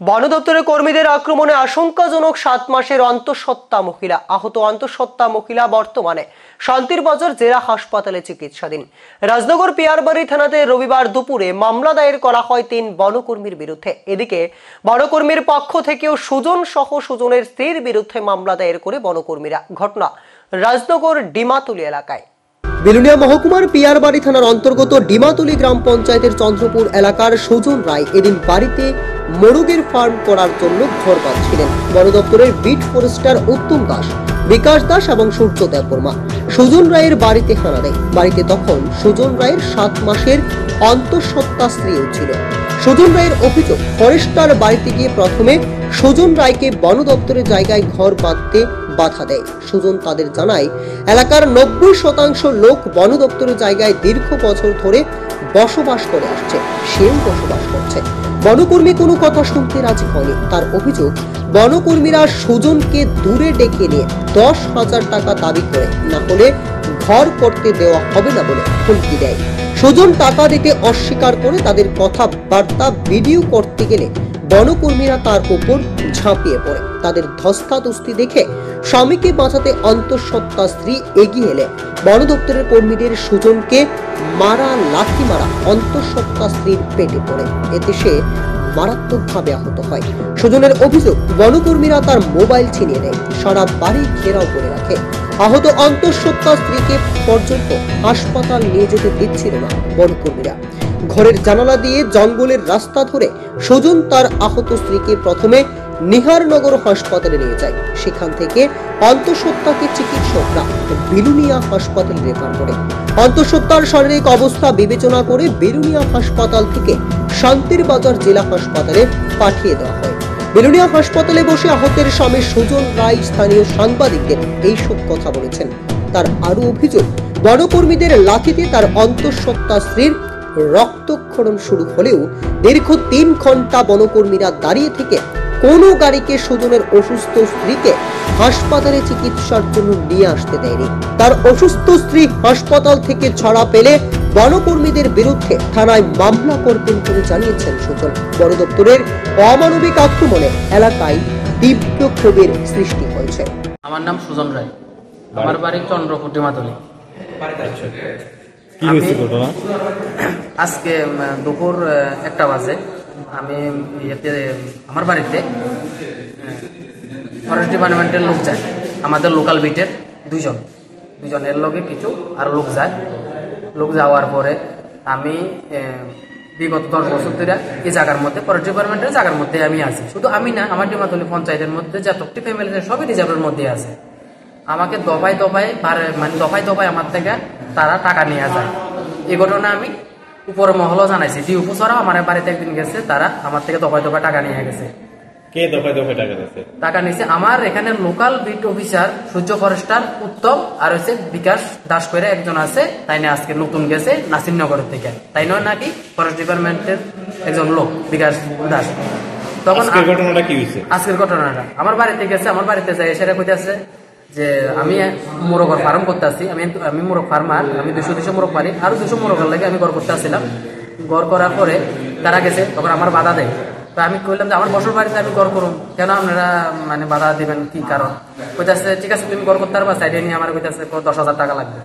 বন দপ্তরের কর্মীদের আক্রমণে আশঙ্কাজনক 7 মাসের অন্তঃসত্ত্বা মহিলা আহত। অন্তঃসত্ত্বা মহিলা বর্তমানে শান্তির বাজার জেলা হাসপাতালে চিকিৎসাধীন। রাজনগর পিয়ারবাড়ি থানাতে রবিবার দুপুরে মামলা দায়ের করা হয় 3 বনকর্মীর বিরুদ্ধে। এদিকে বনকর্মীর পক্ষ থেকেও সুজন সহ সুজনের স্ত্রীর বিরুদ্ধে মামলা দায়ের করে বনকর্মীরা। ঘটনা রাজনগর ডিমাতুলি এলাকায়। বিলুনিয়া মহকুমার পিয়ারবাড়ি থানার অন্তর্গত ডিমাতুলি গ্রাম পঞ্চায়েতের চন্দ্রপুর এলাকার সুজন রায় এদিন বাড়িতে মোরগের ফার্ম করার জন্য ঘর বাঁধছিলেন। বন দপ্তরের বিট ফরেস্টার উত্তম দাস, বিকাশ দাস এবং সূর্য দেববর্মা সুজন রায়ের বাড়িতে হানা দেয়। বাড়িতে তখন সুজন রায়ের 7 মাসের অন্তঃসত্ত্বা স্ত্রীও ছিল। সুজন রায়ের অভিযোগ, ফরেস্টার বাড়িতে গিয়ে প্রথমে সুজন রায়কে বন দপ্তরের জায়গায় ঘর বাঁধতে বাধা দেয়। সুজন তাদের জানায়, এলাকার 90% লোক বন দপ্তরের জায়গায় দীর্ঘ বছর ধরে বসবাস করে আসছে, সেও বসবাস করছে। বনকর্মী কোনো কথা শুনতে রাজি হয়নি। তার অভিযোগ, বনকর্মীরা সুজনকে দূরে ডেকে নিয়ে 10,000 টাকা দাবি করে, না হলে ঘর করতে দেওয়া হবে না বলে হুমকি দেয়। সুজন টাকা দিতে অস্বীকার করে তাদের কথাবার্তা ভিডিও করতে গেলে বনকর্মীরা তার উপর ঝাঁপিয়ে পড়ে। তাদের ধস্তাধস্তি দেখে স্বামীকে বাঁচাতে অন্তঃসত্ত্বা স্ত্রী এগিয়ে এলে বন দপ্তরের কর্মীদের সুজনকে লাঠি মারা অন্তঃসত্ত্বা স্ত্রীর পেটে পড়ে। এতে সে মারাত্মকভাবে আহত হয়। সুজনের অভিযোগ, বনকর্মীরা তার মোবাইল ছিনিয়ে নেয়, সারা বাড়ি ঘেরাও করে রাখে। আহত অন্তঃসত্ত্বা স্ত্রীকে পর্যন্ত হাসপাতাল নিয়ে যেতে দিচ্ছিল না বনকর্মীরা। ঘরের জানালা দিয়ে জঙ্গলের রাস্তা ধরে সুজন তার আহত স্ত্রীকে প্রথমে নিহারনগর হাসপাতালে নিয়ে যায়। সেখান থেকে অন্তঃসত্ত্বাকে চিকিৎসকরা বিলুনিয়া হাসপাতালে রেফার করে। অন্তঃসত্ত্বার শারীরিক অবস্থা বিবেচনা করে বিলুনিয়া হাসপাতাল থেকে শান্তির বাজার জেলা হাসপাতালে পাঠিয়ে দেওয়া হয়। বিলুনিয়া হাসপাতালে বসে আহতের স্বামী সুজন রায় স্থানীয় সাংবাদিকদের এইসব কথা বলেছেন। তার আরো অভিযোগ, বনকর্মীদের লাঠিতে তার অন্তঃসত্ত্বা স্ত্রীর রক্তক্ষরণ শুরু হলেও দীর্ঘ 3 ঘন্টা বনকর্মীরা দাঁড়িয়ে থেকে কোনো গাড়িকে সুজনের অসুস্থ স্ত্রীকে হাসপাতালে চিকিৎসার জন্য নিয়ে আসতে দেয়নি। তার অসুস্থ স্ত্রী হাসপাতাল থেকে ছাড়া পেলে বনকর্মীদের বিরুদ্ধে থানায় মামলা করবেন বলে জানিয়েছেন সুজন। বন দপ্তরের অমানবিক আক্রমণে এলাকায় তীব্র ক্ষোভের সৃষ্টি হয়েছে। আমার নাম সুজন রায়, আমার বাড়ি চন্দ্রপুর ডিমাতুলি। আজকে দুপুর 1টা বাজে আমি আমার বাড়িতে ফরেস্ট ডিপার্টমেন্টের লোক যায়, আমাদের লোকাল বিটের দুজনের লোকে কিছু আর লোক যায়। লোক যাওয়ার পরে আমি বিগত 10 বছর ধরে এই জায়গার মধ্যে ফরেস্ট ডিপার্টমেন্টের জায়গার মধ্যে আমি আছি। শুধু আমি না, আমার ডিমাতুলি পঞ্চায়েতের মধ্যে যতটি ফ্যামিলি সবই রিজার্ভের মধ্যে আছে। আমাকে দফায় দফায় আমার থেকে তারা টাকা নিয়ে যায়। এই ঘটনা আমি উপরে মহলও জানাইছি। ডি উপসরাও আমার বাড়িতে একদিন গেছে, তারা আমার থেকে দফায় টাকা নিয়ে গেছে। কে দফায় টাকা দিয়েছে? টাকা নিয়েছে আমার এখানে লোকাল বিট অফিসার সূর্য ফরেস্টার উত্তম, আর হচ্ছে বিকাশ দাস করে একজন আছে। তাই না আজকে নতুন গেছে নাসিরনগরের থেকে, তাই নয় নাকি ফরেস্ট ডিপার্টমেন্টের একজন লোক বিকাশ দাস। তখন ঘটনাটা কি হয়েছে? আজকের ঘটনাটা আমার বাড়িতে গেছে, আমার বাড়িতে যাই সেটা কইতেছে যে আমি মোরগ ফার্ম করতে আসি, আমি মোরগ ফার্মার, আমি 200 মোরগ পারি, আরো 200 মোরগের লাগে আমি ঘর করতে আসছিলাম। ঘর করার পরে তারা গেছে, তখন আমার বাধা দেয়। তো আমি কইলাম যে আমার বসর বাড়িতে আমি ঘর করুন, কেন আপনারা বাধা দিবেন, কি কারণ? কইতাছে ঠিক আছে তুমি ঘর করতে পারবা, সাইডে নিয়ে আমার কইতাছে 10,000 টাকা লাগবে।